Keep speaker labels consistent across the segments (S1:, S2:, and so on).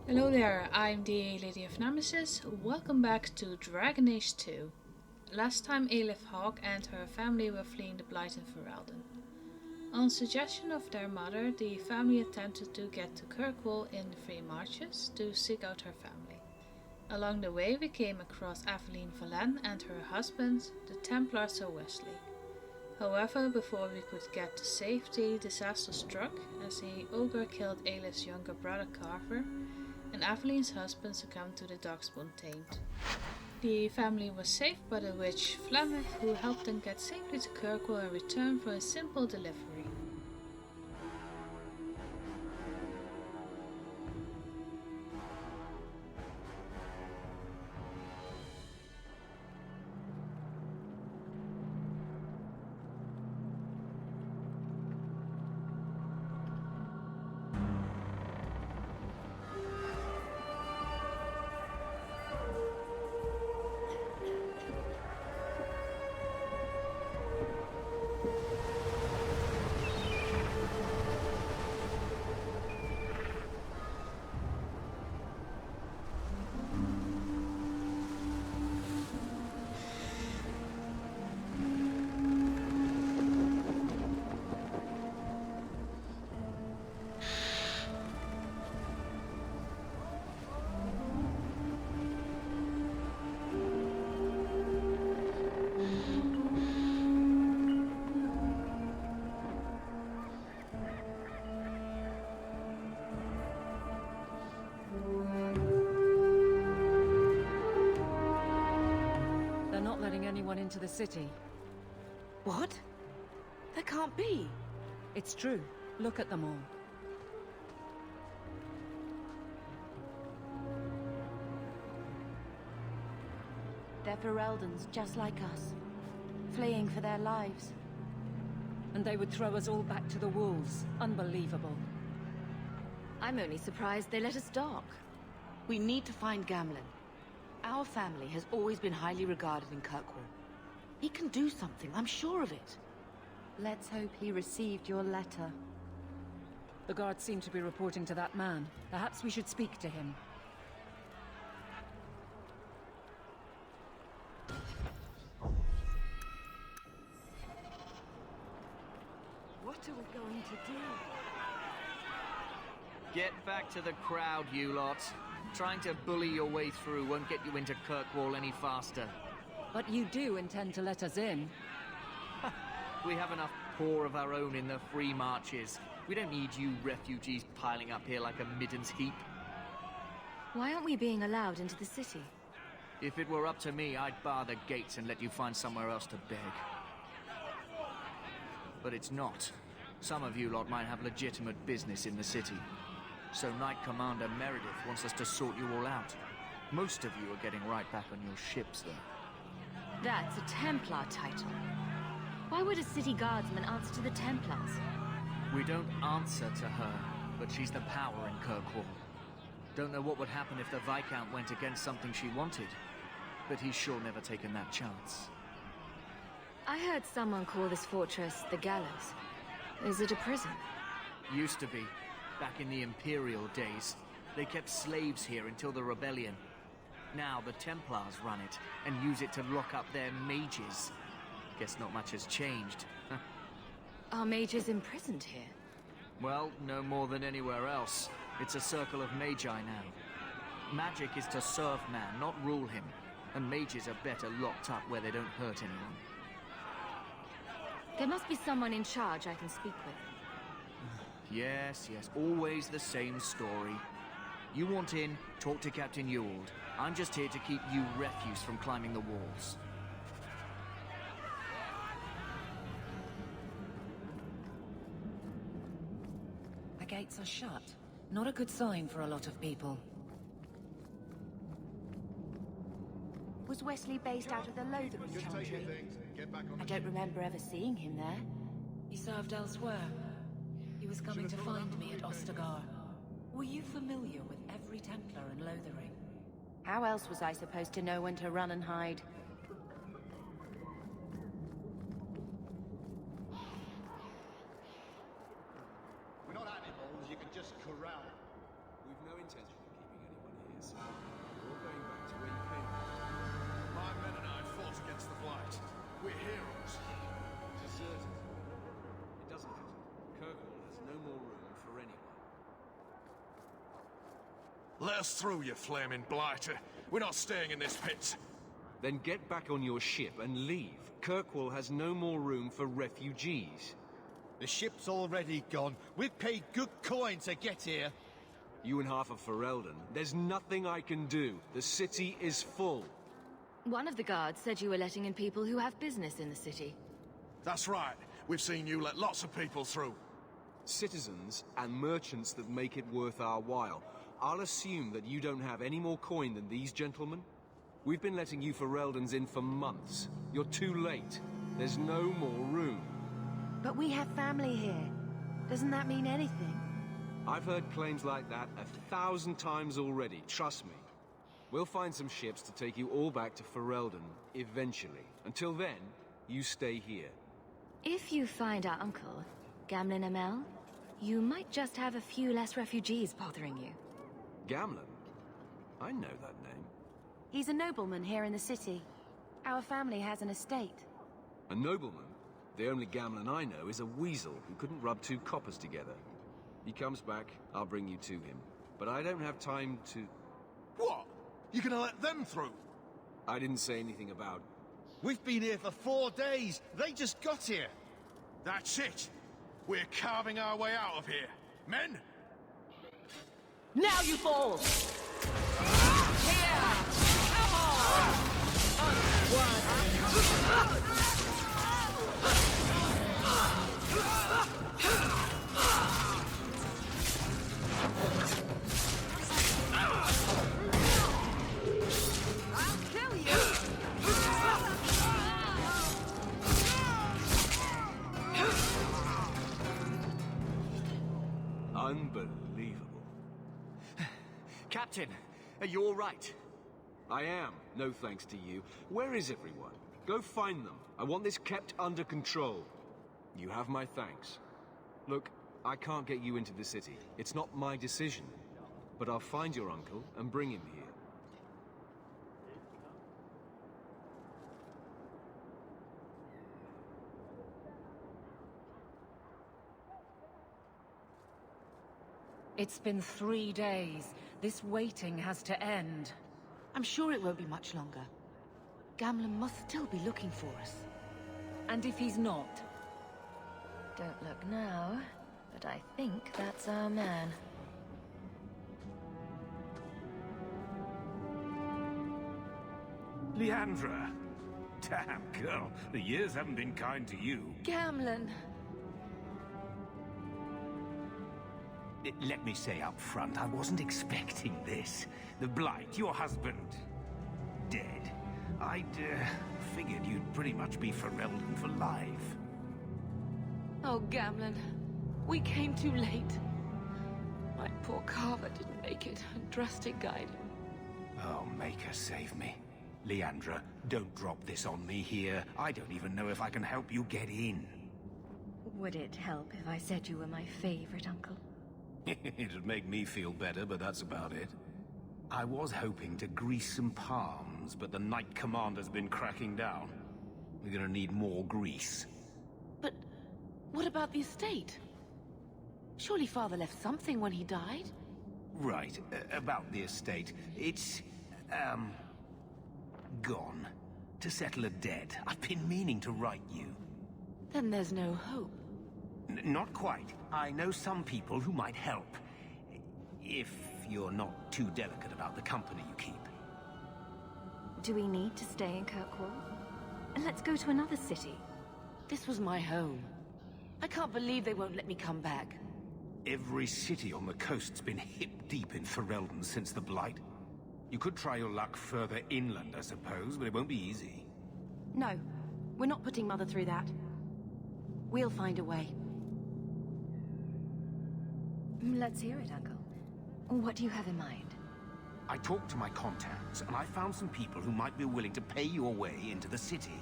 S1: Hello there, I'm the LadyofNemesis. Welcome back to Dragon Age 2. Last time Aelith Hawke and her family were fleeing the Blight in Ferelden. On suggestion of their mother, the family attempted to get to Kirkwall in the Free Marches to seek out her family. Along the way we came across Aveline Valen and her husband, the Templar Sir Wesley. However, before we could get to safety, disaster struck as the ogre killed Aelith's younger brother Carver, and Aveline's husband succumbed to the darkspawn taint. The family was saved by the witch Flemeth, who helped them get safely to Kirkwall in return for a simple delivery.
S2: Anyone into the city.
S3: What? That can't be.
S2: It's true. Look at them all.
S3: They're Fereldans, just like us. Fleeing for their lives.
S2: And they would throw us all back to the wolves. Unbelievable.
S3: I'm only surprised they let us dock. We need to find Gamlen. Our family has always been highly regarded in Kirkwall. He can do something, I'm sure of it. Let's hope he received your letter.
S2: The guards seem to be reporting to that man. Perhaps we should speak to him.
S3: What are we going to do?
S4: Get back to the crowd, you lot. Trying to bully your way through won't get you into Kirkwall any faster.
S2: But you do intend to let us in.
S4: We have enough poor of our own in the Free Marches. We don't need you refugees piling up here like a middens heap.
S3: Why aren't we being allowed into the city?
S4: If it were up to me, I'd bar the gates and let you find somewhere else to beg. But it's not. Some of you lot might have legitimate business in the city. So Knight Commander Meredith wants us to sort you all out. Most of you are getting right back on your ships, though.
S3: That's a Templar title. Why would a city guardsman answer to the Templars?
S4: We don't answer to her, but she's the power in Kirkwall. Don't know what would happen if the Viscount went against something she wanted, but he's sure never taken that chance.
S3: I heard someone call this fortress the Gallows. Is it a prison?
S4: Used to be. Back in the Imperial days. They kept slaves here until the rebellion. Now the Templars run it, and use it to lock up their mages. Guess not much has changed.
S3: Are mages imprisoned here?
S4: Well, no more than anywhere else. It's a circle of magi now. Magic is to serve man, not rule him. And mages are better locked up where they don't hurt anyone.
S3: There must be someone in charge I can speak with.
S4: Yes, always the same story. You want in, talk to Captain Ewald. I'm just here to keep you refuse from climbing the walls.
S2: The gates are shut. Not a good sign for a lot of people.
S3: Was Wesley based out of the Lothering Chantry? I don't remember ever seeing him there.
S2: He served elsewhere. He was coming to find me at Ostagar. Were you familiar with every Templar in Lothering?
S3: How else was I supposed to know when to run and hide?
S5: We're not animals you can just corral.
S6: We've no intention of keeping
S5: Let us through, you flaming blighter. We're not staying in this pit.
S6: Then get back on your ship and leave. Kirkwall has no more room for refugees.
S7: The ship's already gone. We've paid good coin to get here.
S6: You and half of Ferelden. There's nothing I can do. The city is full.
S3: One of the guards said you were letting in people who have business in the city.
S5: That's right. We've seen you let lots of people through.
S6: Citizens and merchants that make it worth our while. I'll assume that you don't have any more coin than these gentlemen. We've been letting you Fereldans in for months. You're too late. There's no more room.
S3: But we have family here. Doesn't that mean anything?
S6: I've heard claims like that 1,000 times already, trust me. We'll find some ships to take you all back to Ferelden, eventually. Until then, you stay here.
S3: If you find our uncle, Gamlen Amel, you might just have a few less refugees bothering you.
S6: Gamlen? I know that name.
S3: He's a nobleman here in the city. Our family has an estate.
S6: A nobleman? The only Gamlen I know is a weasel who couldn't rub two coppers together. He comes back, I'll bring you to him. But I don't have time to...
S5: What? You gonna let them through?
S6: I didn't say anything about...
S7: We've been here for 4 days. They just got here.
S5: That's it. We're carving our way out of here. Men?
S2: Now you fall! Here! Come I'll kill you!
S6: Unbelievable.
S4: Captain, are you all right?
S6: I am, no thanks to you. Where is everyone? Go find them. I want this kept under control. You have my thanks. Look, I can't get you into the city. It's not my decision. But I'll find your uncle and bring him here.
S2: It's been 3 days. This waiting has to end.
S3: I'm sure it won't be much longer. Gamlen must still be looking for us.
S2: And if he's not?
S3: Don't look now, but I think that's our man.
S8: Leandra! Damn, girl, the years haven't been kind to you.
S3: Gamlen!
S8: Let me say up front, I wasn't expecting this. The Blight, your husband, dead. I'd figured you'd pretty much be Ferelden for life.
S3: Oh, Gamlen. We came too late. My poor Carver didn't make it, and Drastic guided him.
S8: Oh, make her save me. Leandra, don't drop this on me here. I don't even know if I can help you get in.
S3: Would it help if I said you were my favorite uncle?
S8: It'd make me feel better, but that's about it. I was hoping to grease some palms, but the Knight Commander's been cracking down. We're gonna need more grease.
S3: But what about the estate? Surely Father left something when he died?
S8: Right, about the estate. It's, gone. To settle a debt. I've been meaning to write you.
S3: Then there's no hope.
S8: Not quite. I know some people who might help. If you're not too delicate about the company you keep.
S3: Do we need to stay in Kirkwall? And let's go to another city. This was my home. I can't believe they won't let me come back.
S8: Every city on the coast's been hip-deep in Ferelden since the Blight. You could try your luck further inland, I suppose, but it won't be easy.
S3: No, we're not putting Mother through that. We'll find a way. Let's hear it, Uncle. What do you have in mind?
S8: I talked to my contacts, and I found some people who might be willing to pay your way into the city.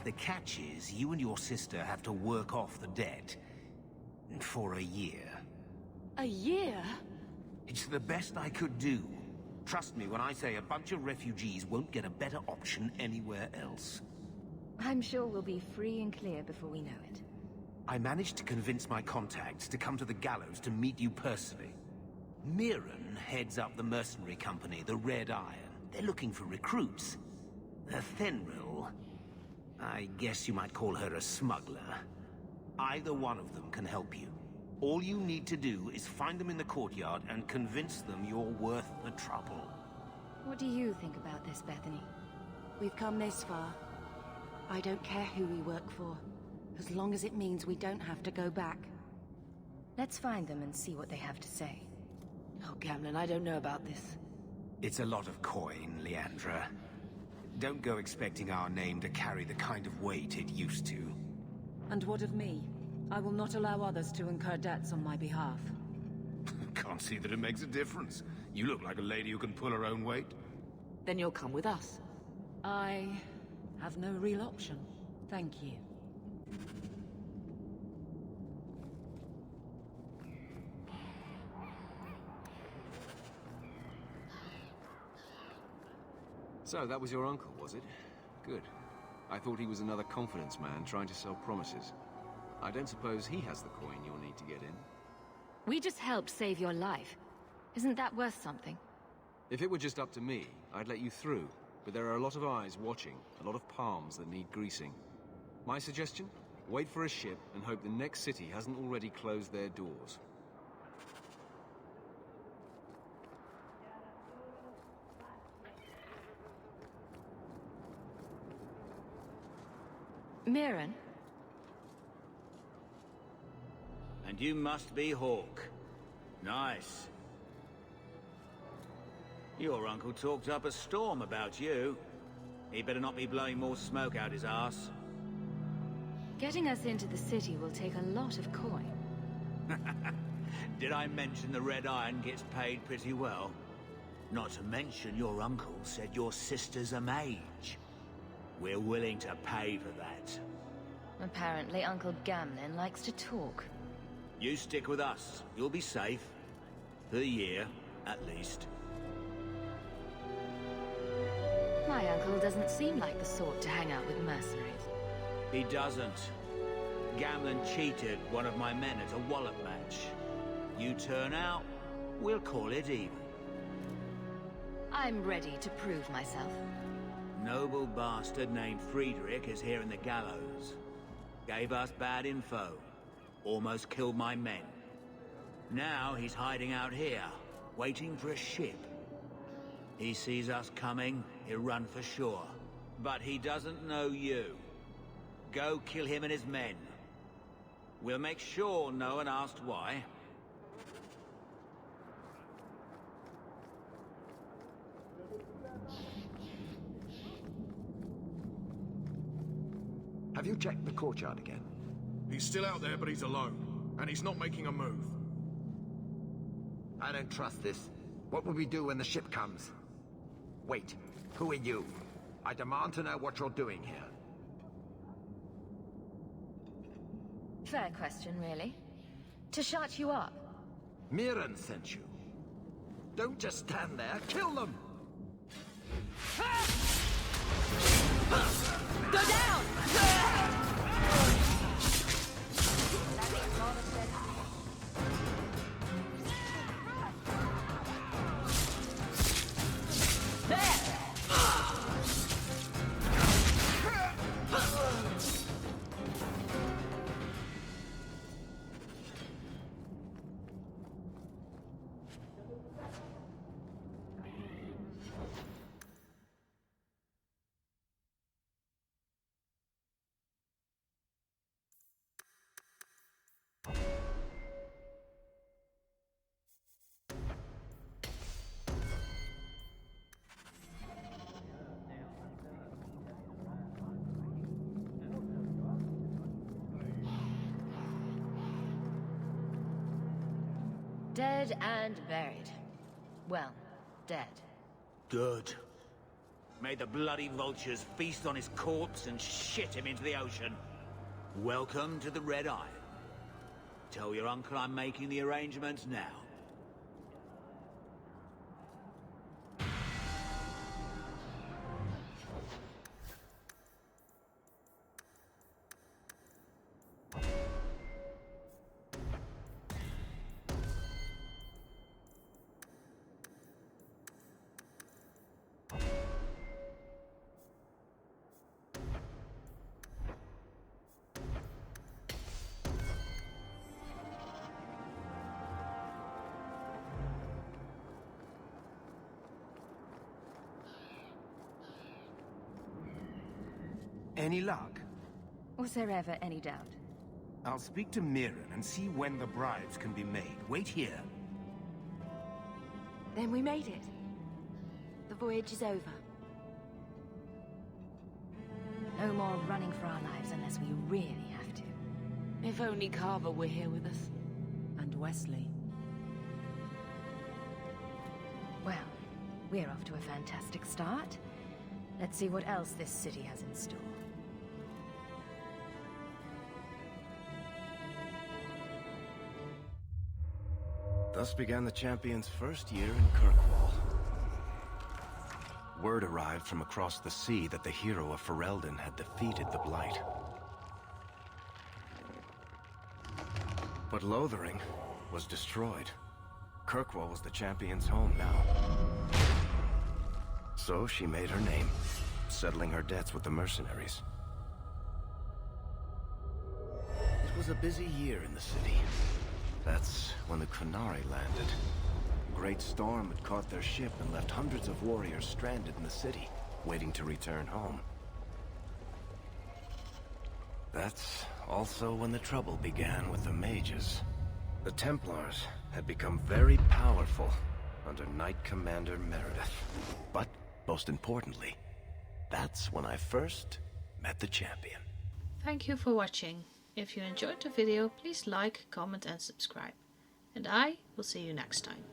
S8: The catch is, you and your sister have to work off the debt. For a year.
S3: A year?
S8: It's the best I could do. Trust me when I say a bunch of refugees won't get a better option anywhere else.
S3: I'm sure we'll be free and clear before we know it.
S8: I managed to convince my contacts to come to the gallows to meet you personally. Mirren heads up the mercenary company, the Red Iron. They're looking for recruits. Fenrir, I guess you might call her a smuggler. Either one of them can help you. All you need to do is find them in the courtyard and convince them you're worth the trouble.
S3: What do you think about this, Bethany? We've come this far. I don't care who we work for, as long as it means we don't have to go back. Let's find them and see what they have to say. Oh, Gamlen, I don't know about this.
S8: It's a lot of coin, Leandra. Don't go expecting our name to carry the kind of weight it used to.
S2: And what of me? I will not allow others to incur debts on my behalf.
S8: Can't see that it makes a difference. You look like a lady who can pull her own weight.
S3: Then you'll come with us.
S2: I have no real option. Thank you.
S6: So, that was your uncle, was it? Good. I thought he was another confidence man trying to sell promises. I don't suppose he has the coin you'll need to get in.
S3: We just helped save your life. Isn't that worth something?
S6: If it were just up to me, I'd let you through. But there are a lot of eyes watching, a lot of palms that need greasing. My suggestion? Wait for a ship and hope the next city hasn't already closed their doors.
S3: Mirren?
S9: And you must be Hawk. Nice. Your uncle talked up a storm about you. He better not be blowing more smoke out his ass.
S3: Getting us into the city will take a lot of coin.
S9: Did I mention the Red Iron gets paid pretty well? Not to mention your uncle said your sister's a mage. We're willing to pay for that.
S3: Apparently Uncle Gamlen likes to talk.
S9: You stick with us. You'll be safe. For a year, at least.
S3: My uncle doesn't seem like the sort to hang out with mercenaries.
S9: He doesn't. Gamlen cheated one of my men at a wallop match. You turn out, we'll call it even.
S3: I'm ready to prove myself.
S9: Noble bastard named Friedrich is here in the gallows. Gave us bad info. Almost killed my men. Now he's hiding out here, waiting for a ship. He sees us coming, he'll run for sure. But he doesn't know you. Go kill him and his men. We'll make sure no one asks why.
S10: Have you checked the courtyard again?
S5: He's still out there, but he's alone. And he's not making a move.
S10: I don't trust this. What will we do when the ship comes? Wait, who are you? I demand to know what you're doing here.
S3: Fair question, really. To shut you up.
S10: Mirren sent you. Don't just stand there, kill them!
S3: Go down! Dead and buried. Well, dead.
S9: Good. May the bloody vultures feast on his corpse and shit him into the ocean. Welcome to the Red Iron. Tell your uncle I'm making the arrangements now.
S8: Any luck?
S11: Was there ever any doubt?
S8: I'll speak to Mirren and see when the bribes can be made. Wait here.
S11: Then we made it. The voyage is over. No more running for our lives unless we really have to.
S3: If only Carver were here with us.
S2: And Wesley.
S11: Well, we're off to a fantastic start. Let's see what else this city has in store.
S12: Thus began the champion's first year in Kirkwall. Word arrived from across the sea that the hero of Ferelden had defeated the Blight. But Lothering was destroyed. Kirkwall was the champion's home now. So she made her name, settling her debts with the mercenaries. It was a busy year in the city. That's when the Kunari landed. A great storm had caught their ship and left hundreds of warriors stranded in the city, waiting to return home. That's also when the trouble began with the mages. The Templars had become very powerful under Knight Commander Meredith. But, most importantly, that's when I first met the champion.
S1: Thank you for watching. If you enjoyed the video, please like, comment and subscribe. And I will see you next time.